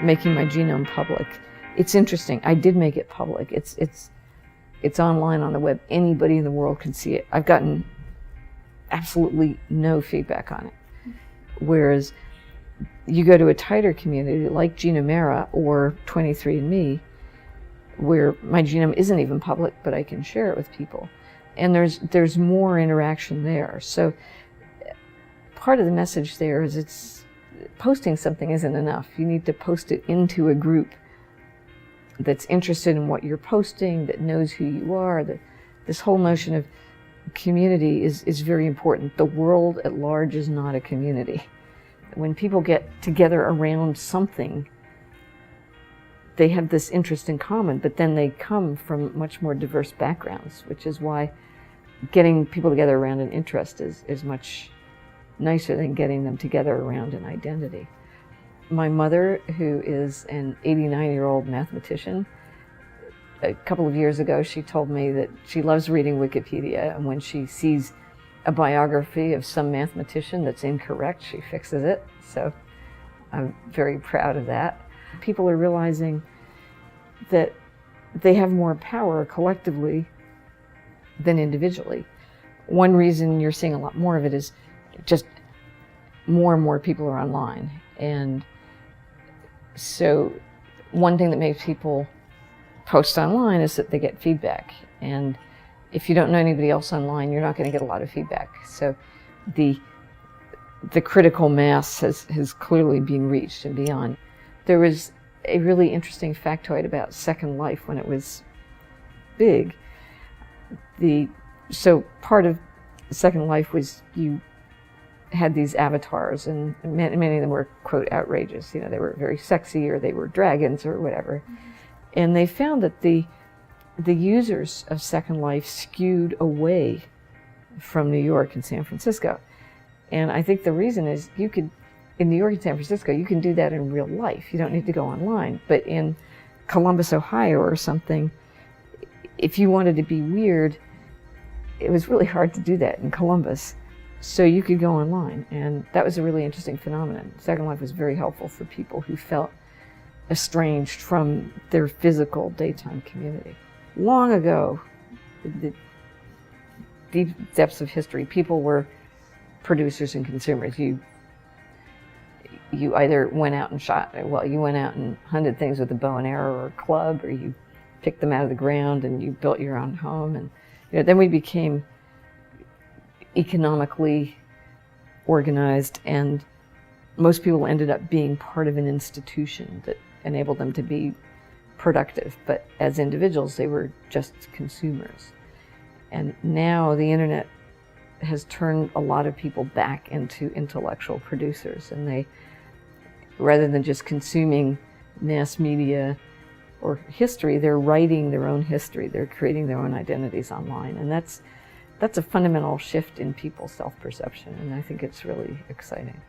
making my genome public. It's interesting. I did make it public. It's online on the web. Anybody in the world can see it. I've gotten absolutely no feedback on it. Whereas you go to a tighter community like Genomera or 23andMe, where my genome isn't even public, but I can share it with people. And there's more interaction there. So part of the message there is posting something isn't enough. You need to post it into a group that's interested in what you're posting, that knows who you are. This whole notion of community is very important. The world at large is not a community. When people get together around something, they have this interest in common, but then they come from much more diverse backgrounds, which is why getting people together around an interest is much nicer than getting them together around an identity. My mother, who is an 89-year-old mathematician, a couple of years ago she told me that she loves reading Wikipedia, and when she sees a biography of some mathematician that's incorrect, she fixes it. So I'm very proud of that. People are realizing that they have more power collectively than individually. One reason you're seeing a lot more of it is just more and more people are online. And so one thing that makes people post online is that they get feedback. And if you don't know anybody else online, you're not going to get a lot of feedback. So the critical mass has clearly been reached and beyond. There was a really interesting factoid about Second Life when it was big. So part of Second Life was you had these avatars, and many of them were, quote, outrageous. You know, they were very sexy, or they were dragons or whatever. And they found that the users of Second Life skewed away from New York and San Francisco. And I think the reason is in New York and San Francisco, you can do that in real life. You don't need to go online. But in Columbus, Ohio or something, if you wanted to be weird, it was really hard to do that in Columbus. So you could go online. And that was a really interesting phenomenon. Second Life was very helpful for people who felt estranged from their physical daytime community. Long ago, the deep depths of history, people were producers and consumers. You either went out and you went out and hunted things with a bow and arrow or a club, or you picked them out of the ground and you built your own home. And then we became economically organized, and most people ended up being part of an institution that enabled them to be productive. But as individuals, they were just consumers. And now the internet has turned a lot of people back into intellectual producers, and they, rather than just consuming mass media or history, they're writing their own history. They're creating their own identities online. And that's a fundamental shift in people's self-perception, and I think it's really exciting.